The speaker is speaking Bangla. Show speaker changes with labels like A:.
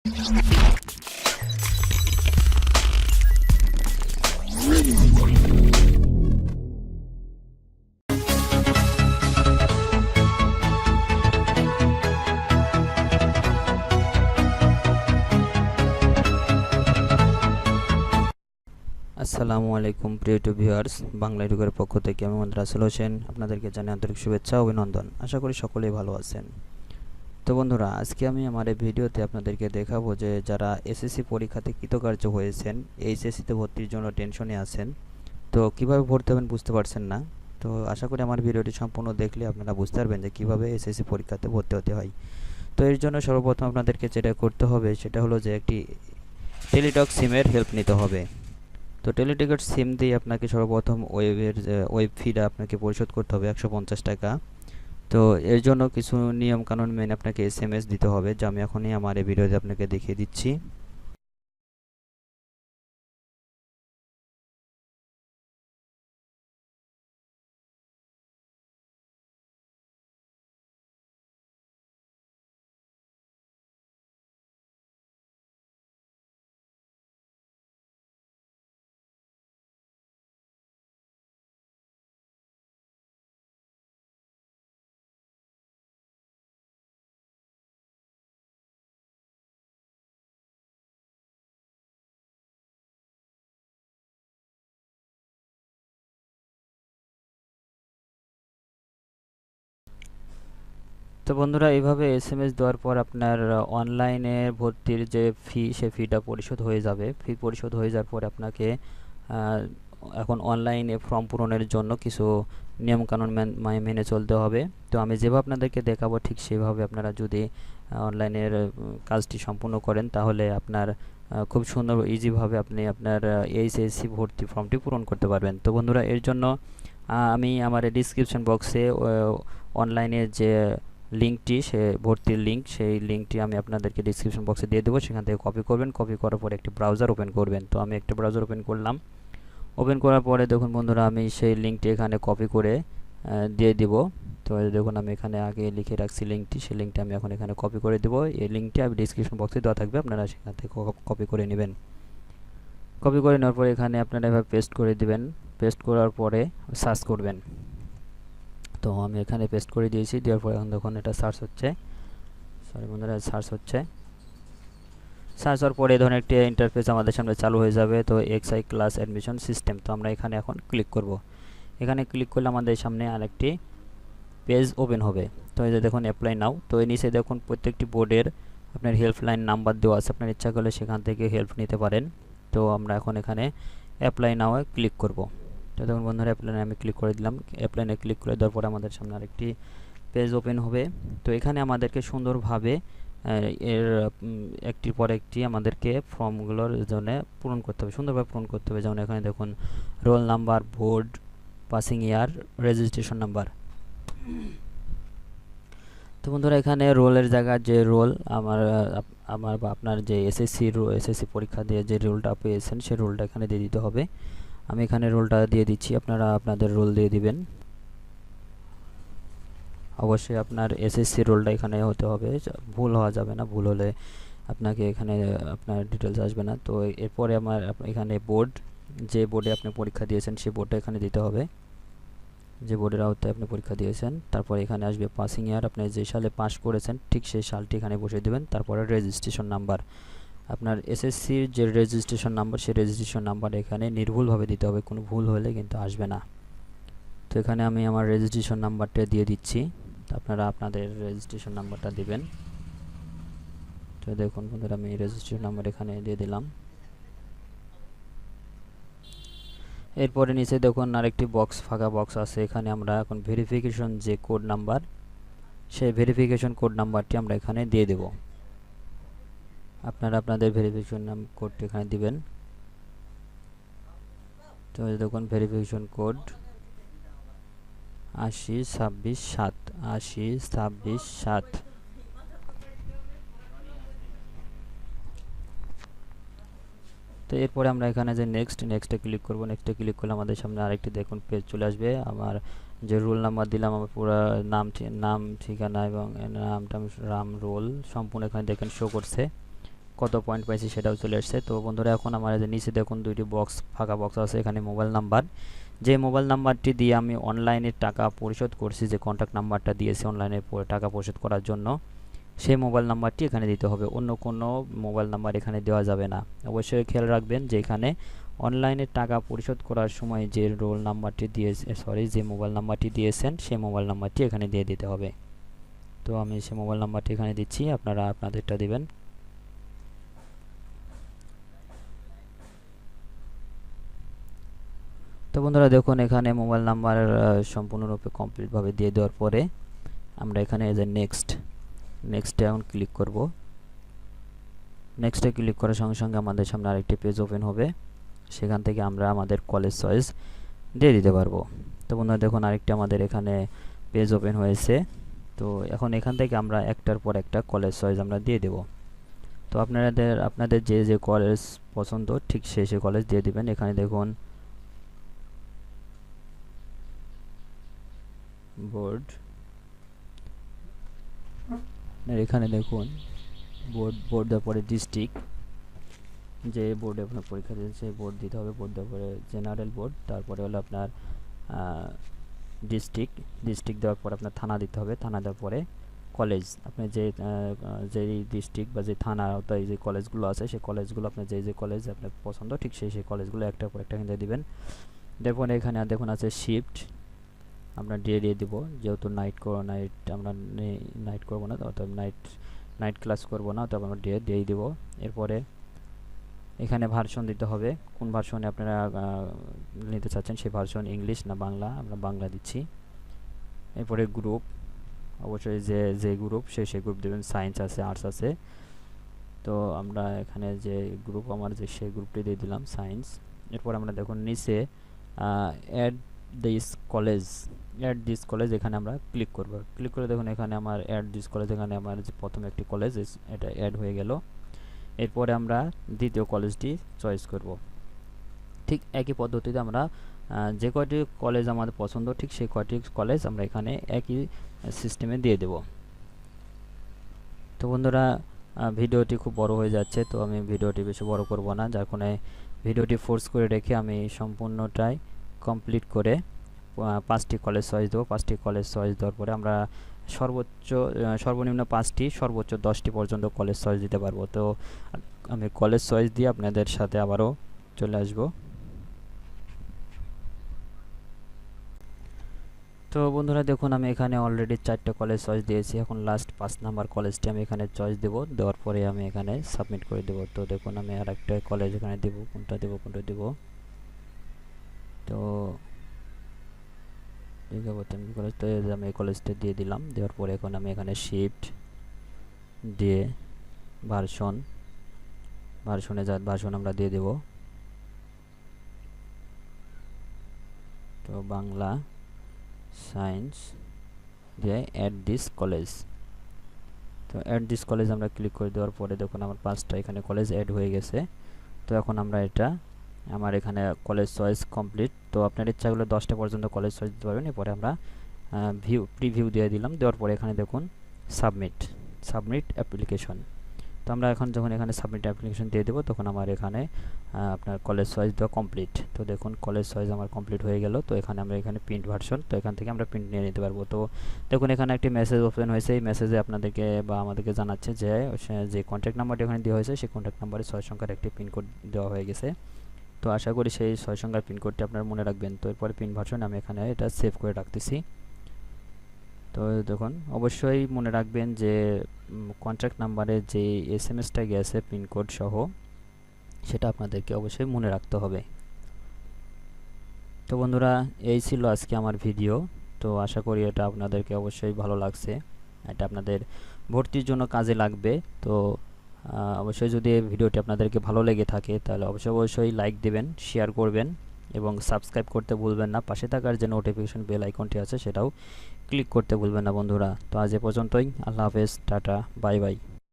A: আসসালামু আলাইকুম প্রিয় ভিউয়ার্স, বাংলা এডুকের পক্ষ থেকে আমি মোহাম্মদ রাসেল হোসেন আপনাদেরকে জানাই আন্তরিক শুভেচ্ছা ও অভিনন্দন। আশা করি সকলেই ভালো আছেন। তো বন্ধুরা, আজকে আমি আমার এই ভিডিওতে আপনাদেরকে দেখাবো যে যারা এসএসসি পরীক্ষাতে কৃতকার্য হয়েছেন, এইচএসসিতে ভর্তির জন্য টেনশনে আছেন, তো কিভাবে ভর্তি হবেন বুঝতে পারছেন না। তো আশা করি আমার ভিডিওটি সম্পূর্ণ দেখলে আপনারা বুঝতে পারবেন যে কিভাবে এসএসসি পরীক্ষাতে ভর্তি হতে হয়। তো এর জন্য সর্বপ্রথম আপনাদেরকে যেটা করতে হবে সেটা হলো যে একটি টেলিটক সিমের হেল্প নিতে হবে। তো টেলিটকের সিম দিয়ে আপনাকে সর্বপ্রথম ওয়েব ফিটা আপনাকে পরিশোধ করতে হবে 150 টাকা। তো এর জন্য কিছু নিয়ম কানুন মেনে আপনাকে এসএমএস দিতে হবে, যা আমি এখনই আমার এই ভিডিওতে আপনাকে দেখিয়ে দিচ্ছি। তো বন্ধুরা, এইভাবে এসএমএস দেওয়ার পর আপনার অনলাইনে ভর্তির যে ফি, সে ফিটা পরিশোধ হয়ে যাবে। ফি পরিশোধ হয়ে যাওয়ার পর আপনাকে এখন অনলাইনে ফর্ম পূরণের জন্য কিছু নিয়মকানুন মেনে চলতে হবে। তো আমি যেভাবে আপনাদেরকে দেখাবো ঠিক সেভাবে আপনারা যদি অনলাইনের কাজটি সম্পূর্ণ করেন, তাহলে আপনার খুব সুন্দর ইজিভাবে আপনি আপনার এইচএসসি ভর্তি ফর্মটি পূরণ করতে পারবেন। তো বন্ধুরা, এর জন্য আমি আমার ডিসক্রিপশন বক্সে অনলাইনে যে লিঙ্কটি, সে ভর্তির লিঙ্ক, সেই লিঙ্কটি আমি আপনাদেরকে ডিসক্রিপশন বক্সে দিয়ে দেবো। সেখান থেকে কপি করবেন। কপি করার পরে একটি ব্রাউজার ওপেন করবেন। তো আমি একটা ব্রাউজার ওপেন করলাম। ওপেন করার পরে দেখুন বন্ধুরা, আমি সেই লিঙ্কটি এখানে কপি করে দিয়ে দিব। তো দেখুন আমি এখানে আগে লিখে রাখছি লিঙ্কটি, সেই লিঙ্কটি আমি এখন এখানে কপি করে দেবো। এই লিঙ্কটি আমি ডিসক্রিপশন বক্সে দেওয়া থাকবে, আপনারা সেখান থেকে কপি করে নেবেন। কপি করে নেওয়ার পরে এখানে আপনারা এভাবে পেস্ট করে দিবেন। পেস্ট করার পরে সার্চ করবেন। তো আমি এখানে পেস্ট করে দিয়েছি। দেওয়ার পরে এখন দেখুন এটা সার্চ হচ্ছে। সরি বন্ধুরা, সার্চ হচ্ছে। সার্চ হওয়ার পরে এই ধরনের একটি ইন্টারফেস আমাদের সামনে চালু হয়ে যাবে। তো এক্সআই ক্লাস অ্যাডমিশন সিস্টেম, তো আমরা এখানে এখন ক্লিক করব। এখানে ক্লিক করলে আমাদের সামনে আরেকটি পেজ ওপেন হবে। তো এই যে দেখুন অ্যাপ্লাই নাও। তো এই নিচে দেখুন প্রত্যেকটি বোর্ডের আপনার হেল্পলাইন নাম্বার দেওয়া আছে। আপনার ইচ্ছা করলে সেখান থেকে হেল্প নিতে পারেন। তো আমরা এখন এখানে অ্যাপ্লাই নাও এ ক্লিক করব। তো দেখুন বন্ধুরা, অ্যাপ্লাইনে আমি ক্লিক করে দিলাম। অ্যাপ্লাইনে ক্লিক করে দেওয়ার পরে আমাদের সামনে আরেকটি পেজ ওপেন হবে। তো এখানে আমাদেরকে সুন্দরভাবে এর একটির পর একটি আমাদেরকে ফর্মগুলোর জন্য পূরণ করতে হবে, সুন্দরভাবে পূরণ করতে হবে। যেমন এখানে দেখুন রোল নাম্বার, বোর্ড, পাসিং ইয়ার, রেজিস্ট্রেশন নাম্বার। তো বন্ধুরা, এখানে রোলের জায়গায় যে রোল আমার বা আপনার যে এসএসসি পরীক্ষা দিয়ে যে রোলটা পেয়েছেন, সেই রোলটা এখানে দিয়ে দিতে হবে। আমি এখানে রোলটা দিয়ে দিচ্ছি, আপনারা আপনাদের রোল দিয়ে দিবেন। অবশ্যই আপনার এসএসসি রোলটা এখানে হতে হবে, ভুল হওয়া যাবে না। ভুল হলে আপনাকে এখানে আপনার ডিটেলস আসবে না। তো এরপরে আমার এখানে বোর্ড, যে বোর্ডে আপনি পরীক্ষা দিয়েছেন সেই বোর্ডটা এখানে দিতে হবে, যে বোর্ডের আওতায় আপনি পরীক্ষা দিয়েছেন। তারপর এখানে আসবে পাসিং ইয়ার, আপনি যে সালে পাস করেছেন ঠিক সেই সালটি এখানে বসিয়ে দেবেন। তারপরে রেজিস্ট্রেশন নাম্বার, আপনার এসএসসির যে রেজিস্ট্রেশন নাম্বার, সেই রেজিস্ট্রেশন নাম্বার এখানে নির্ভুলভাবে দিতে হবে, কোনো ভুল হলে কিন্তু আসবে না। তো এখানে আমি আমার রেজিস্ট্রেশন নাম্বারটা দিয়ে দিচ্ছি। আপনারা আপনাদের রেজিস্ট্রেশন নাম্বারটা দিবেন। তো দেখুন বন্ধুরা, আমি রেজিস্ট্রেশন নাম্বার এখানে দিয়ে দিলাম। এরপরে নিচে দেখুন আরেকটি বক্স, ফাঁকা বক্স আছে। এখানে আমরা এখন ভেরিফিকেশন যে কোড নাম্বার, সেই ভেরিফিকেশন কোড নাম্বারটি আমরা এখানে দিয়ে দেব। আপনারা আপনাদের ভেরিফিকেশন কোডটি এখানে দিবেন। তো দেখুন ভেরিফিকেশন কোড 8026-7, 8026-7। তো এরপরে আমরা এখানে যে নেক্সটে ক্লিক করব। নেক্সটে ক্লিক করলে আমাদের সামনে আরেকটি দেখুন পেজ চলে আসবে। আমার যে রোল নাম্বার দিলাম, আমার পুরো নাম, ঠিকানা এবং নামটা রাম রোল সম্পূর্ণ এখানে দেখেন শো করছে। কত পয়েন্ট পাইছি সেটাও চলে আসছে। তো বন্ধুরা এখন আমার যে নিচে দেখুন দুইটি বক্স ফাঁকা বক্স আছে, এখানে মোবাইল নাম্বার, যে মোবাইল নাম্বারটি দিয়ে আমি অনলাইনে টাকা পরিশোধ করছি, যে কন্ট্যাক্ট নাম্বারটা দিয়েছি অনলাইনে টাকা পরিশোধ করার জন্য, সেই মোবাইল নাম্বারটি এখানে দিতে হবে। অন্য কোনো মোবাইল নাম্বার এখানে দেওয়া যাবে না। অবশ্যই খেয়াল রাখবেন যে এখানে অনলাইনে টাকা পরিশোধ করার সময় যে রোল নাম্বারটি যে মোবাইল নাম্বারটি দিয়েছেন সেই মোবাইল নাম্বারটি এখানে দিয়ে দিতে হবে। তো আমি সেই মোবাইল নাম্বারটি এখানে দিচ্ছি, আপনারা আপনাদেরটা দিবেন। তো বন্ধুরা দেখুন এখানে মোবাইল নাম্বার সম্পূর্ণরূপে কমপ্লিটভাবে দিয়ে দেওয়ার পরে আমরা এখানে যে নেক্সটে এখন ক্লিক করব। নেক্সটে ক্লিক করার সঙ্গে সঙ্গে আমাদের সামনে আরেকটি পেজ ওপেন হবে, সেখান থেকে আমরা আমাদের কলেজ চয়েস দিয়ে দিতে পারবো। তো বন্ধুরা দেখুন আরেকটি আমাদের এখানে পেজ ওপেন হয়েছে। তো এখন এখান থেকে আমরা একটার পর একটা কলেজ চয়েস আমরা দিয়ে দেব। তো আপনাদের যে কলেজ পছন্দ ঠিক সেই কলেজ দিয়ে দিবেন। এখানে দেখুন বোর্ড, এখানে দেখুন বোর্ড দেওয়ার পরে ডিস্ট্রিক্ট, যে বোর্ডে আপনার পরীক্ষা দিয়েছে সেই বোর্ড দিতে হবে। বোর্ড দেওয়ার পরে জেনারেল বোর্ড, তারপরে হলো আপনার ডিস্ট্রিক্ট দেওয়ার পর আপনার থানা দিতে হবে। থানা দেওয়ার পরে কলেজ, আপনি যে ডিস্ট্রিক্ট বা যে থানা আওতায় যে কলেজগুলো আছে সেই কলেজগুলো আপনার যে কলেজ আপনার পছন্দ ঠিক সেই কলেজগুলো একটার পর একটা কিন্তু দিবেন। দেখুন এখানে দেখুন আছে শিফট, আমরা দিয়ে দিব, যেহেতু আমরা নাইট করবো না, অর্থাৎ নাইট ক্লাস করবো না, তবে আমরা দিয়ে দিব। এরপরে এখানে ভার্সন দিতে হবে, কোন ভার্সনে আপনারা নিতে চাচ্ছেন সেই ভার্সন, ইংলিশ না বাংলা, আমরা বাংলা দিচ্ছি। এরপরে গ্রুপ, অবশ্যই যে গ্রুপ সেই গ্রুপ দেবেন, সায়েন্স আছে আর্টস আছে। তো আমরা এখানে যে গ্রুপ আমার সেই গ্রুপটি দিয়ে দিলাম সায়েন্স। এরপর আমরা দেখুন নিচে অ্যাড দিস কলেজ, এখানে আমরা ক্লিক করব। ক্লিক করে দেখুন এখানে আমার অ্যাড দিস কলেজ, এখানে আমার যে প্রথম একটি কলেজ এটা অ্যাড হয়ে গেল। এরপরে আমরা দ্বিতীয় কলেজটি চয়েস করব। ঠিক একই পদ্ধতিতে আমরা যে কয়টি কলেজ আমাদের পছন্দ ঠিক সেই কয়টি কলেজ আমরা এখানে একই সিস্টেমে দিয়ে দেব। তো বন্ধুরা ভিডিওটি খুব বড় হয়ে যাচ্ছে, তো আমি ভিডিওটি বেশি বড় করব না, যার কারণে ভিডিওটি ফোর্স করে রেখে আমি সম্পূর্ণটাই কমপ্লিট করে 5টি কলেজ চয়েস দেবো। 5টি কলেজ চয়েস দেওয়ার পরে আমরা সর্বনিম্ন 5টি, সর্বোচ্চ 10টি পর্যন্ত কলেজ চয়েস দিতে পারবো। তো আমি কলেজ চয়েস দিয়ে আপনাদের সাথে আবারও চলে আসব। তো বন্ধুরা দেখুন আমি এখানে অলরেডি 4টা কলেজ চয়েস দিয়েছি, এখন লাস্ট 5 নাম্বার কলেজটি আমি এখানে চয়েস দেব। দেওয়ার পরে আমি এখানে সাবমিট করে দেব। তো দেখুন আমি আরেকটা কলেজ এখানে দেব, কোনটা দেব তো কলেজ, তো আমি এই কলেজটা দিয়ে দিলাম। দেওয়ার পরে এখন আমি এখানে শিফট দিয়ে ভার্সন আমরা দিয়ে দেব। তো বাংলা সায়েন্স দিয়ে অ্যাড দিস কলেজ। তো অ্যাড দিস কলেজ আমরা ক্লিক করে দেওয়ার পরে দেখুন আমার 5টা এখানে কলেজ অ্যাড হয়ে গেছে। তো এখন আমরা আমার এখানে কলেজ চয়েস কমপ্লিট। তো আপনার ইচ্ছা হলে 10টা পর্যন্ত কলেজ চয়েস দিতে পারবেন। এরপরে আমরা প্রিভিউ দিয়ে দিলাম। দেওয়ার পরে এখানে দেখুন সাবমিট অ্যাপ্লিকেশন। তো আমরা এখন যখন এখানে সাবমিট অ্যাপ্লিকেশন দিয়ে দেবো তখন আমার এখানে আপনার কলেজ চয়েস দেওয়া কমপ্লিট। তো দেখুন কলেজ চয়েস আমার কমপ্লিট হয়ে গেল। তো আমরা এখানে প্রিন্ট ভার্সন, তো এখান থেকে আমরা প্রিন্ট নিয়ে নিতে পারবো। তো দেখুন এখানে একটি মেসেজ ওপেন হয়েছে, এই মেসেজে আপনাদেরকে বা আমাদেরকে জানাচ্ছে যে কন্ট্যাক্ট নাম্বারটি এখানে দেওয়া হয়েছে সেই কন্ট্যাক্ট নাম্বারে 6 সংখ্যার একটি পিনকোড দেওয়া হয়ে গেছে। তো আশা করি সেই 6 সংখ্যার পিনকোডটি আপনারা মনে রাখবেন। তো এরপরে পিন ভার্সন আমি এখানে এটা সেভ করে রাখতেছি। তো দেখুন অবশ্যই মনে রাখবেন যে কন্ট্যাক্ট নাম্বারে যে এসএমএসটা গেছে পিনকোড সহ সেটা আপনাদেরকে অবশ্যই মনে রাখতে হবে। তো বন্ধুরা এই ছিল আজকে আমার ভিডিও। তো আশা করি এটা আপনাদেরকে অবশ্যই ভালো লাগছে, এটা আপনাদের ভর্তির জন্য কাজে লাগবে। তো অবশ্যই যদি এই ভিডিওটি আপনাদেরকে ভালো লেগে থাকে তাহলে অবশ্যই লাইক দেবেন, শেয়ার করবেন এবং সাবস্ক্রাইব করতে ভুলবেন না। পাশে থাকার যে নোটিফিকেশন বেল আইকনটি আছে সেটাও ক্লিক করতে ভুলবেন না বন্ধুরা। তো আজ এ পর্যন্তই, আল্লাহ হাফেজ, টাটা, বাই বাই।